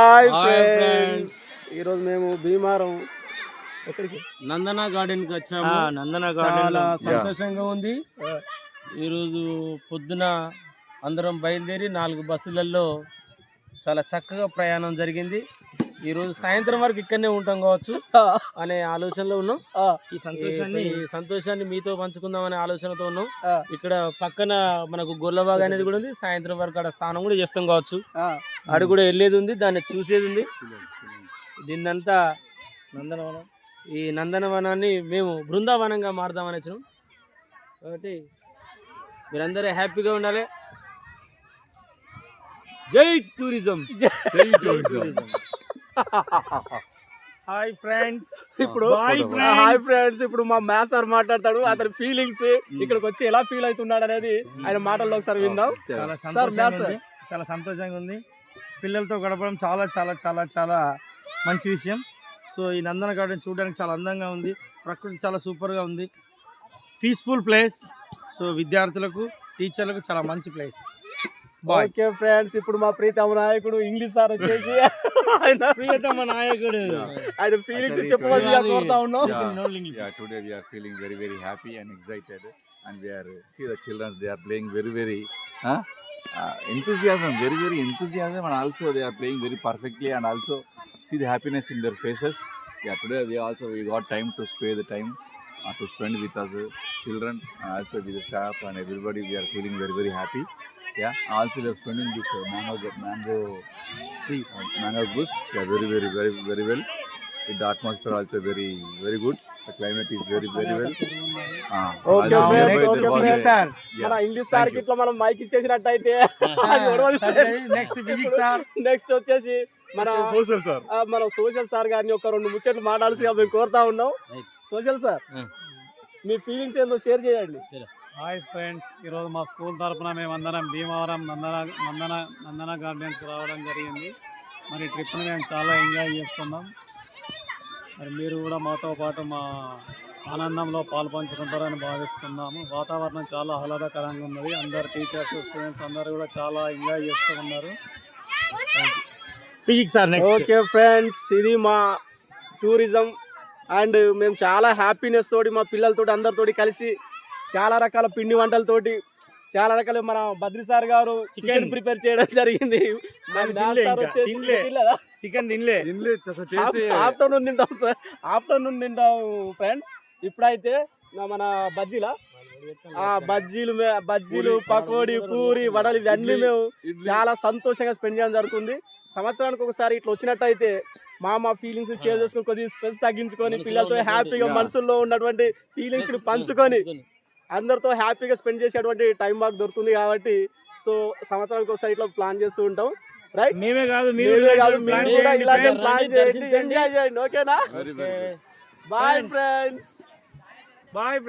Hi friends, ఈరోజు మేము భీమారం ఎక్కడికి నందన గార్డెన్ కి వచ్చాము. నందన గార్డెన్ చాలా సంతోషంగా ఉంది. ఈరోజు పొద్దున అందరం బయలుదేరి 4 బస్సులలో చాలా చక్కగా ప్రయాణం జరిగింది. ఈరోజు సాయంత్రం వరకు ఇక్కడనే ఉంటాం కావచ్చు అనే ఆలోచనలో ఉన్నాం. ఈ సంతోషాన్ని మీతో పంచుకుందాం అనే ఆలోచనతో ఉన్నాం. ఇక్కడ పక్కన మనకు గొల్లబాగ్ అనేది కూడా ఉంది. సాయంత్రం వరకు అక్కడ స్నానం కూడా చేస్తాం కావచ్చు. ఆడ కూడా వెళ్ళేది ఉంది, దాన్ని చూసేది ఉంది. దీన్నంతా నందనవనం, ఈ నందనవనాన్ని మేము బృందావనంగా మారుదామని వచ్చినాం. కాబట్టి మీరందరూ హ్యాపీగా ఉండాలి. జై టూరిజం. హాయ్ ఫ్రెండ్స్, ఇప్పుడు మా మ్యాథ్స్ సార్ మాట్లాడతాడు. అతని ఫీలింగ్స్ ఇక్కడికి వచ్చి ఎలా ఫీల్ అవుతున్నాడు అనేది ఆయన మాటల్లో ఒకసారి విందాం. చాలా సంతోషంగా ఉంది. పిల్లలతో గడపడం చాలా చాలా చాలా చాలా మంచి విషయం. సో ఈ నందన గార్డెన్ చూడడానికి చాలా అందంగా ఉంది. ప్రకృతి చాలా సూపర్గా ఉంది. Peaceful place. సో విద్యార్థులకు, టీచర్లకు చాలా మంచి ప్లేస్. ఓకే ఫ్రెండ్స్, ఇప్పుడు మా ప్రీతమ నాయకుడు ఇంగ్లీష్ సార్ వచ్చేసి ఆయన ఫీలింగ్స్ చెప్పవలసిగా కోరుతా ఉన్నాం. Today we are feeling very very happy and excited, and we are see the children, they are playing very enthusiasm, very enthusiasm, and also they are playing very perfectly, and also see the happiness in their faces. Today we got time to spare the time to spend with us children, and also with the staff and everybody. We are feeling very happy. Also they are spending with mango trees, mango bush. Very well. The atmosphere also very good. The climate is very well. Okay friends, మన English sir కి ఇట్లా మనం mic ఇచ్చేసినట్టయితే next వచ్చేసి మన social sir గారిని ఒక 2 ముచ్చట్లు మాట్లాడాల్సిగా మేము కోరుతా ఉన్నాం. సోషల్ సార్, మీ ఫీలింగ్స్ ఏందో షేర్ చేయండి. హాయ్ ఫ్రెండ్స్, ఈరోజు మా స్కూల్ తరఫున మేమందరం భీమవరం నందన గార్డెన్స్కి రావడం జరిగింది. మరి ట్రిప్ని మేము చాలా ఎంజాయ్ చేస్తున్నాం. మరి మీరు కూడా మాతో పాటు మా ఆనందంలో పాల్పంచుకుంటారని భావిస్తున్నాము. వాతావరణం చాలా ఆహ్లాదకరంగా ఉన్నది. అందరు టీచర్స్, స్టూడెంట్స్ అందరూ కూడా చాలా ఎంజాయ్ చేస్తూ ఉన్నారు. ఓకే ఫ్రెండ్స్, ఇది మా టూరిజం. అండ్ మేము చాలా హ్యాపీనెస్ తోటి మా పిల్లలతోటి అందరితోటి కలిసి చాలా రకాల పిండి వంటలతోటి చాలా రకాల మన బద్రి సార్ గారు చికెన్ ప్రిపేర్ చేయడం జరిగింది. చికెన్ తినలే, ఆఫ్టర్నూన్ తింటాం సార్, ఆఫ్టర్నూన్ తింటాం ఫ్రెండ్స్. ఇప్పుడైతే మన బజ్జీలు, పకోడీ, పూరి, వడలు ఇవన్నీ మేము చాలా సంతోషంగా స్పెండ్ చేయడం జరుగుతుంది. సంవత్సరానికి ఒకసారి ఇట్లా వచ్చినట్టయితే మా ఫీలింగ్స్ షేర్ చేసుకుని కొద్దిగా స్ట్రెస్ తగ్గించుకొని పిల్లలతో హ్యాపీగా మనసులో ఉన్నటువంటి ఫీలింగ్స్ పంచుకొని అందరితో హ్యాపీగా స్పెండ్ చేసేటువంటి టైం మాకు దొరుకుతుంది. కాబట్టి సో సంవత్సరానికి ఒకసారి ఇట్లా ప్లాన్ చేస్తూ ఉంటాం. రైట్, మేమే కాదు మీరు కూడా ఇలాగే ప్లాన్ చేయండి, ఎంజాయ్ చేయండి. ఓకేనా? Bye friends. Bye.